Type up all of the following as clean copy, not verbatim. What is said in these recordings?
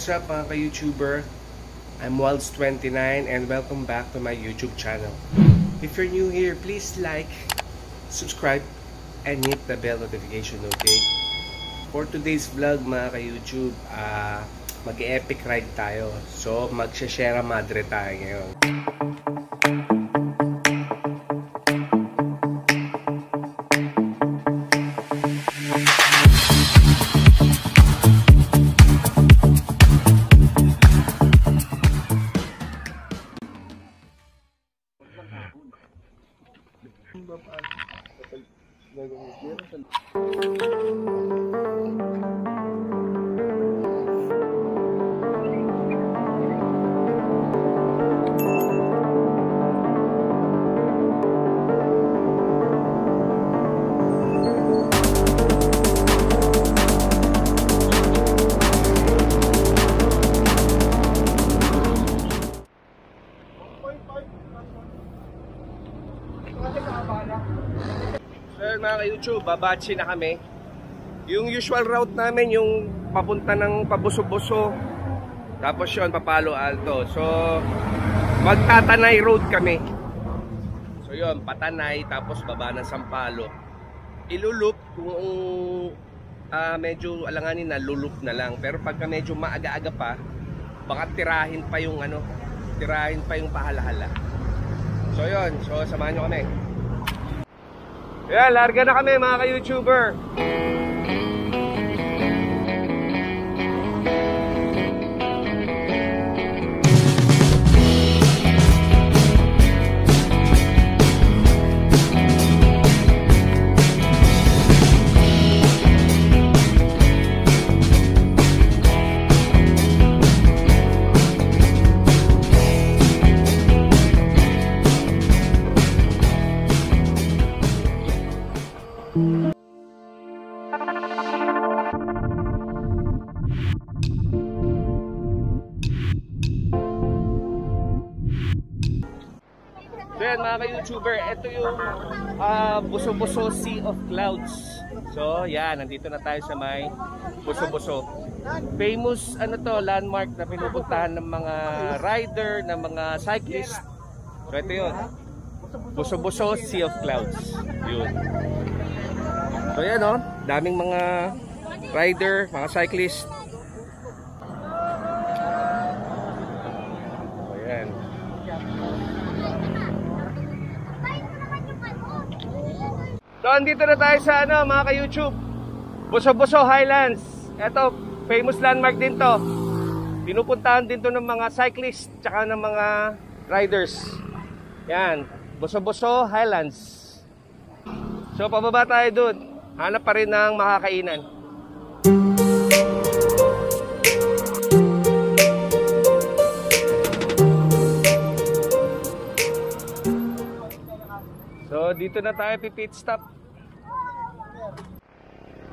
what's up mga ka-YouTuber? I'm Walds29 and welcome back to my YouTube channel. If you're new here, please like, subscribe, and hit the bell notification, okay? For today's vlog mga ka-YouTube, mag-epic ride tayo. So, mag-share madre tayo ngayon. So mga ka-YouTube, babatsi na kami. Yung usual route namin, yung papunta ng Pabuso-Buso, tapos yun, Papalo Alto. So, magtatanay road kami. So yun, Patanay, tapos baba ng Sampalo. Ilulup kung medyo alanganin na, lulup na lang. Pero pagka medyo maaga-aga pa, baka tirahin pa yung pahalahala. So yun, so samahan nyo kami. Ayan, larga na kami mga ka-YouTuber. So yan mga ka-YouTuber, ito yung Buso-Buso Sea of Clouds. So yan, nandito na tayo sa may Buso-Buso. Famous landmark na pinupuntahan ng mga rider, ng mga cyclist. So ito yun, Buso-Buso Sea of Clouds. Yun. So yan daming mga rider, mga cyclist. So yan. So andito na tayo sa mga ka-YouTube, Buso-Buso Highlands. Ito, famous landmark din to. Pinupuntahan din to ng mga cyclists tsaka ng mga riders. Yan, Buso-Buso Highlands. So pababa tayo dun. Hanap pa rin ng makakainan. So dito na tayo pit stop.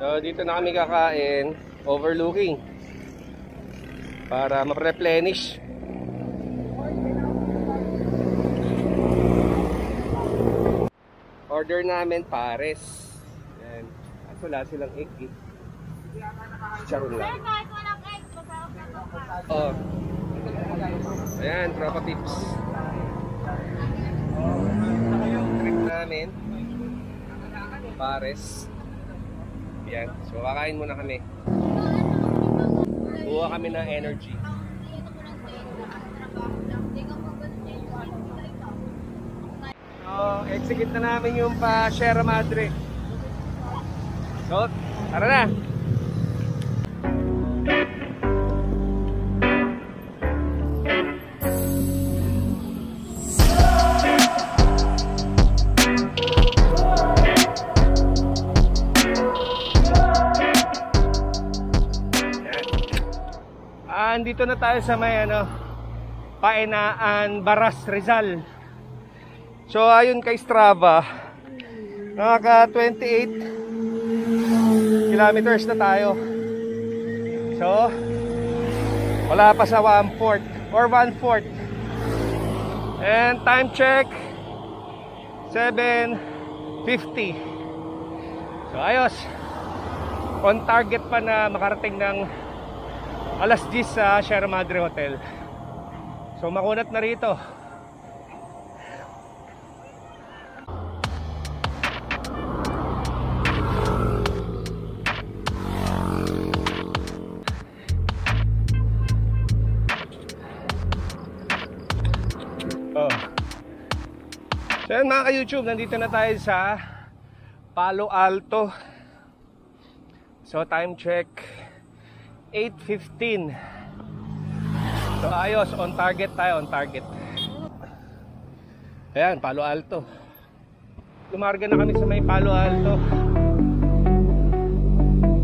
So dito na kami kakain, overlooking, para ma-replenish. Order namin pares. Yan. At wala silang egg eh. Charon lang. Oh. Ayan, tropa tips. Trip namin pares. Yan, so kakain muna kami. Kuha kami ng energy. So, execute na namin yung pa-Sierra Madre. So, tara na! Andito na tayo sa may Paenaan, Baras, Rizal. So ayon kay Strava, nakaka 28 kilometers na tayo. So wala pa sa 1/4 or 1/4. And time check 7:50. So ayos, on target pa na makarating ng alas 10 sa Sierra Madre Hotel. So makunat na rito. So yan mga ka-YouTube, nandito na tayo sa Palo Alto. So time check 8:15. So ayos, on target tayo, on target. Ayan, Palo Alto. Lumarga na kami sa may Palo Alto.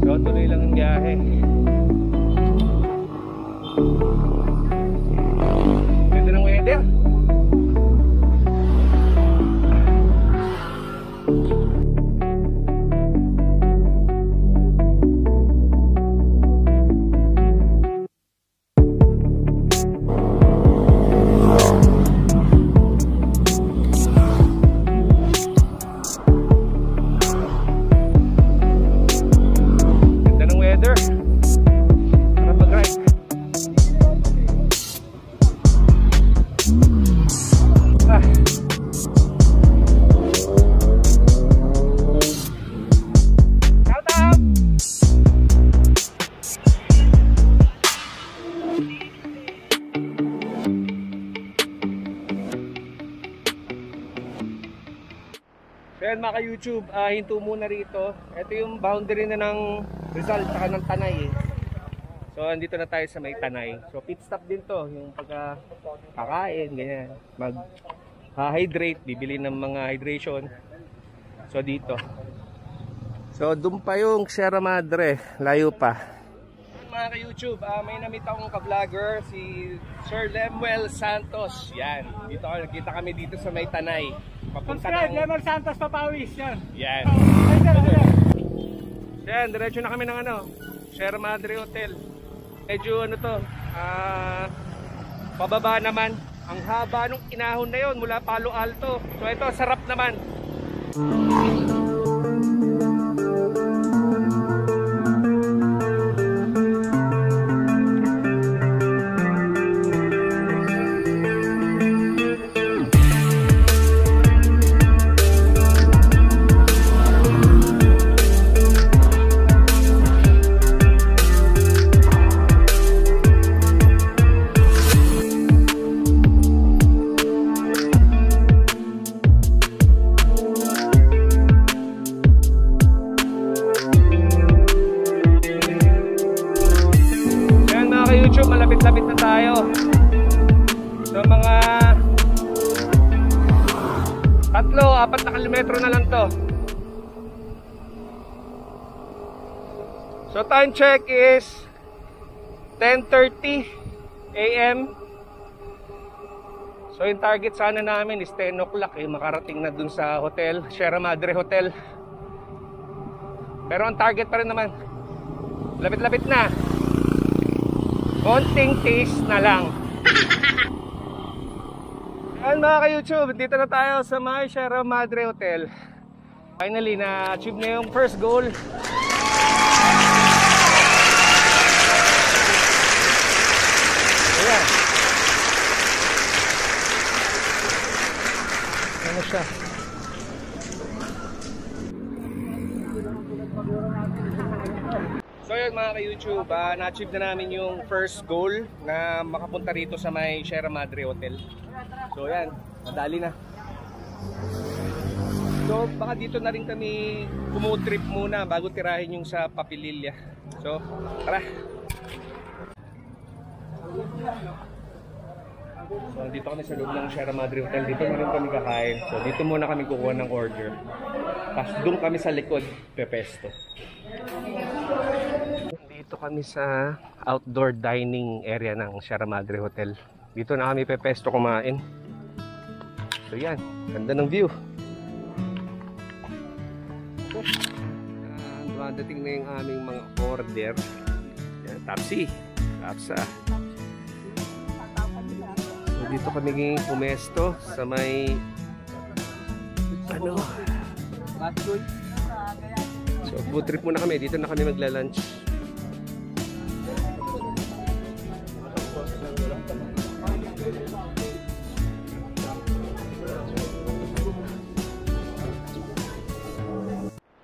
So tuloy lang ang biyahe. Ganda ng weather. Ayan mga ka-YouTube, hinto muna rito. Ito yung boundary na ng Rizal saka ng Tanay eh. So andito na tayo sa may Tanay. So pit stop din to, yung pagkakain, ganyan. Mag-hydrate, bibili ng mga hydration. So dito. So doon pa yung Sierra Madre, layo pa. Mga ka-YouTube, may namit akong ka-vlogger, si Sir Lemuel Santos. Yan, dito nakita kami dito sa may Tanay. Subscribe, Lemuel Santos Papawis, yan. Yan. Yan, diretso na kami ng Sierra Madre Hotel. Medyo pababa naman. Ang haba nung inahon na yon mula Palo Alto. So ito, sarap naman. Malapit-lapit na tayo. So mga 3-4 na kilometro na lang to. So time check is 10:30 AM. So yung target sana namin is 10 o'clock makarating na dun sa hotel, Sierra Madre Hotel. Pero ang target pa rin naman, lapit-lapit na. Konting taste na lang. Ayan mga ka-YouTube, dito na tayo sa may Sierra Madre Hotel. Finally, na-achieve na yung first goal. Ayan. Ano siya? So yun mga ka-YouTube, na-achieve na namin yung first goal na makapunta rito sa may Sierra Madre Hotel. So yan, madali na. So baka dito na rin kami trip muna bago tirahin yung sa Papililla. So tara. So dito kami sa loob ng Sierra Madre Hotel. Dito na rin kami kakain. So dito muna kami kukuha ng order. Tapos doon kami sa likod pepesto. Dito kami sa outdoor dining area ng Sierra Madre Hotel. Dito na kami pepesto kumain. So yan, ganda ng view. Dumadating na yung aming mga order. Yan, Tapsi, Tapsa. So dito kami pumesto sa may So food trip muna kami. Dito na kami magla-lunch.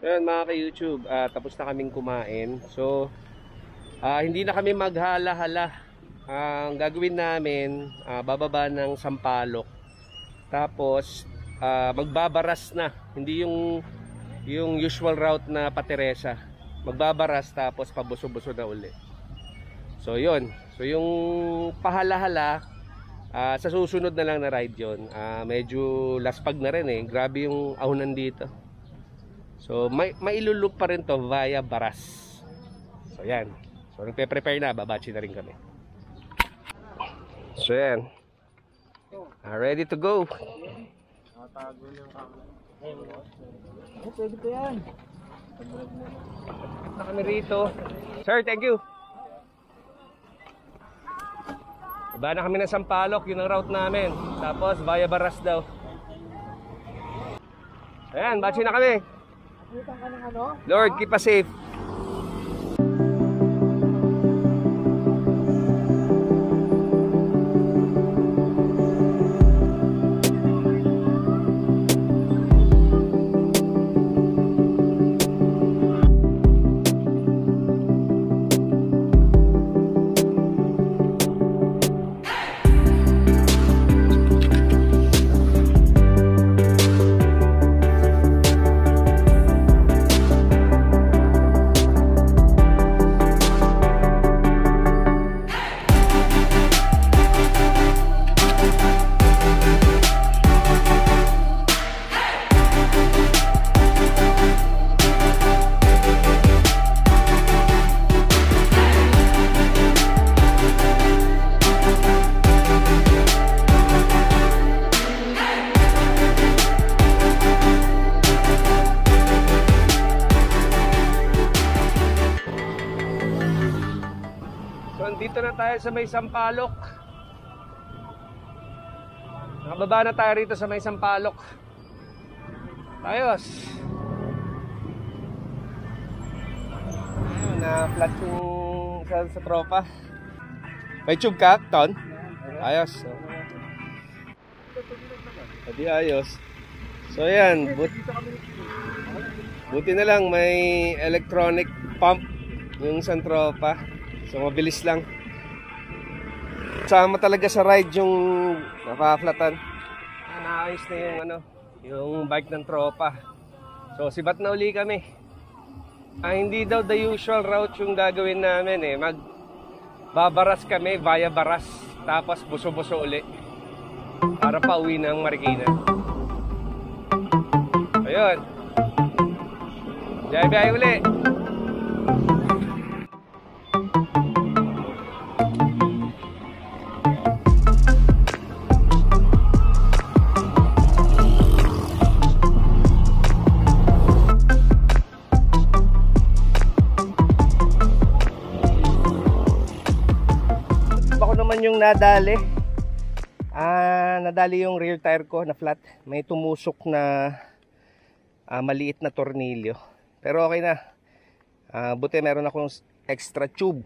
Ayan mga ka-YouTube, tapos na kaming kumain. So, hindi na kami maghala-hala. Ang gagawin namin, bababa ng Sampaloc. Tapos, magbabaras na. Hindi yung usual route na Pateresa. Magbabaras tapos pabuso-buso na uli. So, yun. So, yung pahala-hala, sa susunod na lang na ride yun. Medyo laspag na rin eh. Grabe yung ahunan dito. So, mailulup pa rin to via Baras. So, yan. So, nagpe-prepare na. Babachi na rin kami. So, yan. Ready to go. Pwede pa yan. Na kami rito. Sir, thank you. Baba na kami ng Sampaloc. Yun ang route namin. Tapos, via Baras daw. Ayan, bachi na kami. Lord, keep us safe. Dito na tayo sa may Sampaloc. Nakababa na tayo rito sa may Sampaloc. Ayos. Ayun, na-flat yung sa tropa. May tube ka, Ton? Ayos. Pwede ayos. So yan, buti na lang may electronic pump yung sa tropa. So mabilis lang. Sama talaga sa ride yung napaflatan. Naayos na yung yung bike ng tropa. So sibat na uli kami. Hindi daw the usual route yung gagawin namin eh. Magbabaras kami via Baras. Tapos buso-buso uli. Para pa uwi ng Marikina. Ayun. Biyay-biyay uli. Yung nadali yung rear tire ko na flat. May tumusok na maliit na tornilyo, pero okay na. Buti meron akong extra tube,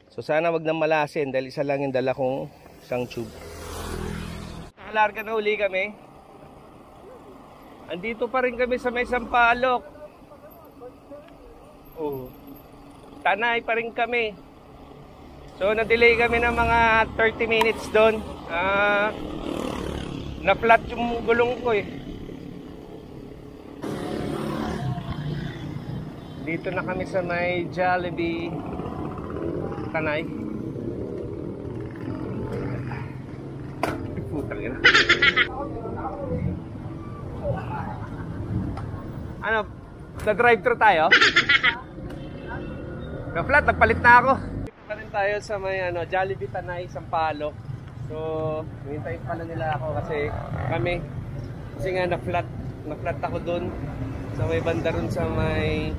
so sana wag nang malasin dahil isa lang yung dala kong isang tube. Nakalarga na uli kami. Andito pa rin kami sa may Sampaloc. Tanay pa rin kami. So na-delay kami ng mga 30 minutes doon. Na-flat yung gulong ko eh. Dito na kami sa may Jollibee Tanay. Putang ina. Na-drive-thru tayo? Na-flat, nagpalit na ako. Pa rin tayo sa may Jollibee Tanay, Sampaloc. So, hintayin pala nila ako kasi nga na-flat ako dun sa may banda rin sa may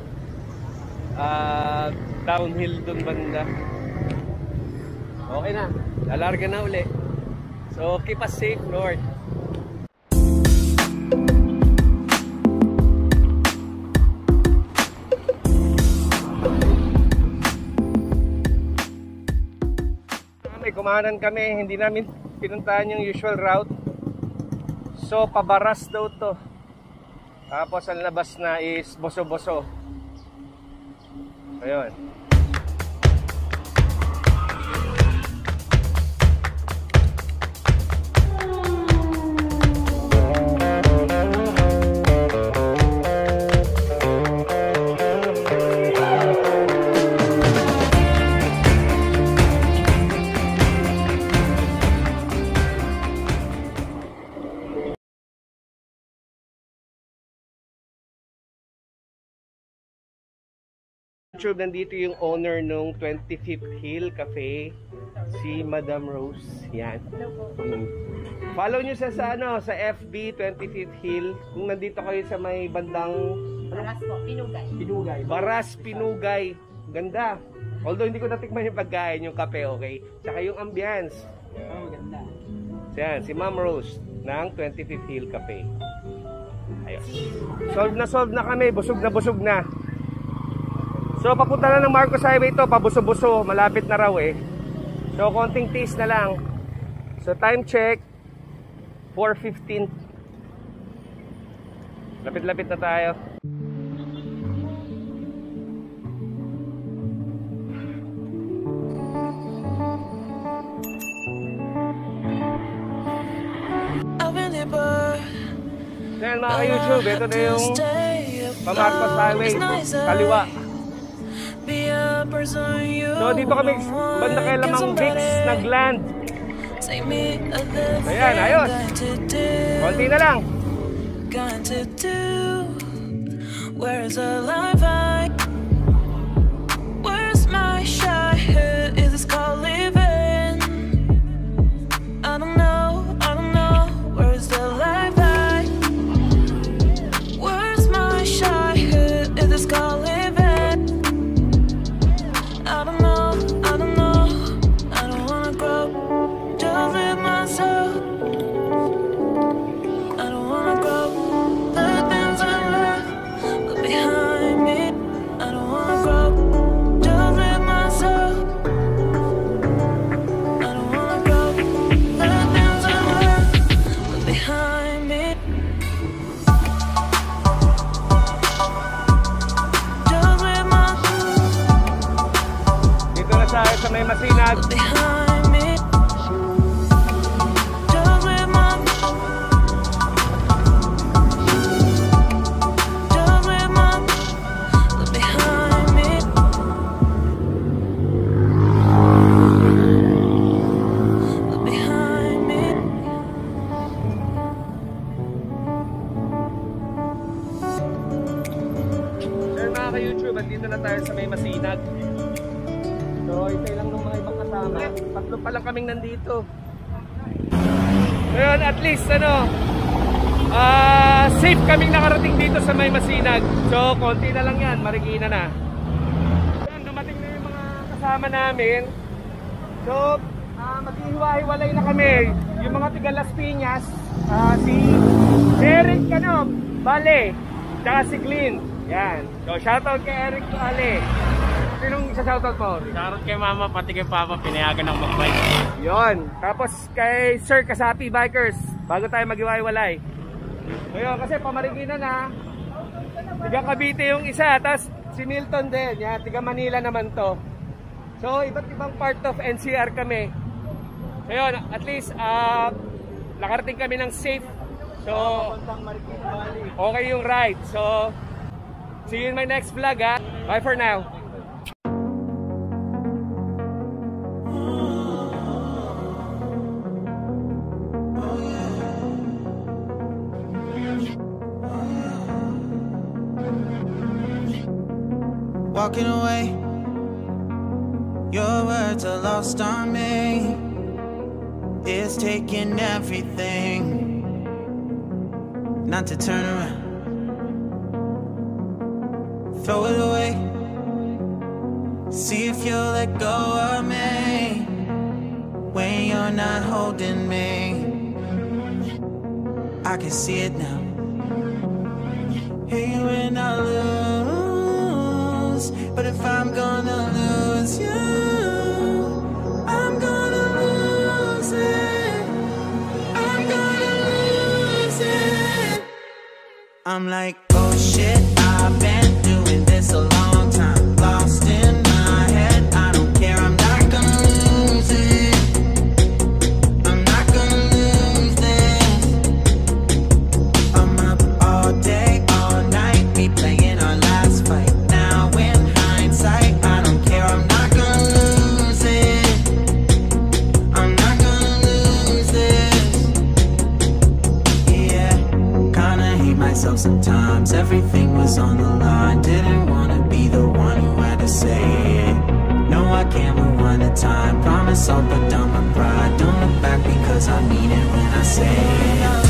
downhill dun banda. Okay na, lalarga na uli. So, keep us safe, Lord. Kumanan kami, hindi namin pinuntahan yung usual route. So pabaras daw to. Tapos ang labas na is boso-boso. Ayun. YouTube, nandito yung owner nung 25th Hill Cafe, si Madam Rose. Yan. Follow nyo sa FB 25th Hill. Kung nandito kayo sa may bandang Baras po, Pinugay. Baras, Pinugay. Ganda. Although hindi ko natikman yung pagkain, yung kape, okay? Tsaka yung ambience. Oh, ganda. So yan, si Ma'am Rose ng 25th Hill Cafe. Ayos. Solve na kami. Busog na. So papunta na ng Marcos Highway to, pabuso-buso, malapit na raw eh. So konting taste na lang. So time check 4:15. Lapit-lapit na tayo. Yan mga ka-YouTube, ito na yung Marcos Highway, kaliwa. So dito kami banda kay Lamang Vix nagland. Ayan, ayos. Konti na lang. Where's the life I? Where's my shy head? Is this called living? I don't know. Where's the life I? Where's my shy head? Is this called living? Sa may Masinag. Sir mga ka-YouTube, andito na tayo sa may Masinag. So, ito lang ng mga ibang kasama. Tatlo pa lang kaming nandito. Ngayon, at least, safe kaming nakarating dito sa may Masinag. So, konti na lang yan. Marikina na. Ngayon, dumating na yung mga kasama namin. So, maghihiwa-hiwalay na kami. Yung mga tiga Las Piñas, si Eric, Bale, tsaka si Glyn. Yan. So, shoutout kay Eric Bale. Sinong isa-shoutout mo? Shoutout kay mama, pati kay papa, pinayagan ng mag-bike. Yon. Tapos kay Sir Kasapi Bikers, bago tayo mag-iwalay. Ngayon, kasi pamarikina na. Tiga Cavite yung isa, tapos si Milton din. Yan, tiga Manila naman to. So, iba't ibang part of NCR kami. Ngayon, at least, nakarating kami ng safe. So, okay yung ride. So, see you in my next vlog, ha. Bye for now. Walking away, your words are lost on me. It's taking everything not to turn around. Throw it away, see if you'll let go of me when you're not holding me. I can see it now. Hey, when I lose, but if I'm gonna lose you, I'm gonna lose it. I'm gonna lose it. I'm like, oh shit, I've been doing this a long time. Lost in my head, I don't care, I'm not gonna lose it. I'm not gonna lose this. I'm up all day, all night, replaying our last fight. Now in hindsight, I don't care, I'm not gonna lose it. I'm not gonna lose this. Yeah, kinda hate myself sometimes. Everything was on the line. Didn't wanna be the one who had to say it. No, I can't rewind the time. Promise I'll put down my pride. Don't look back because I mean it when I say it.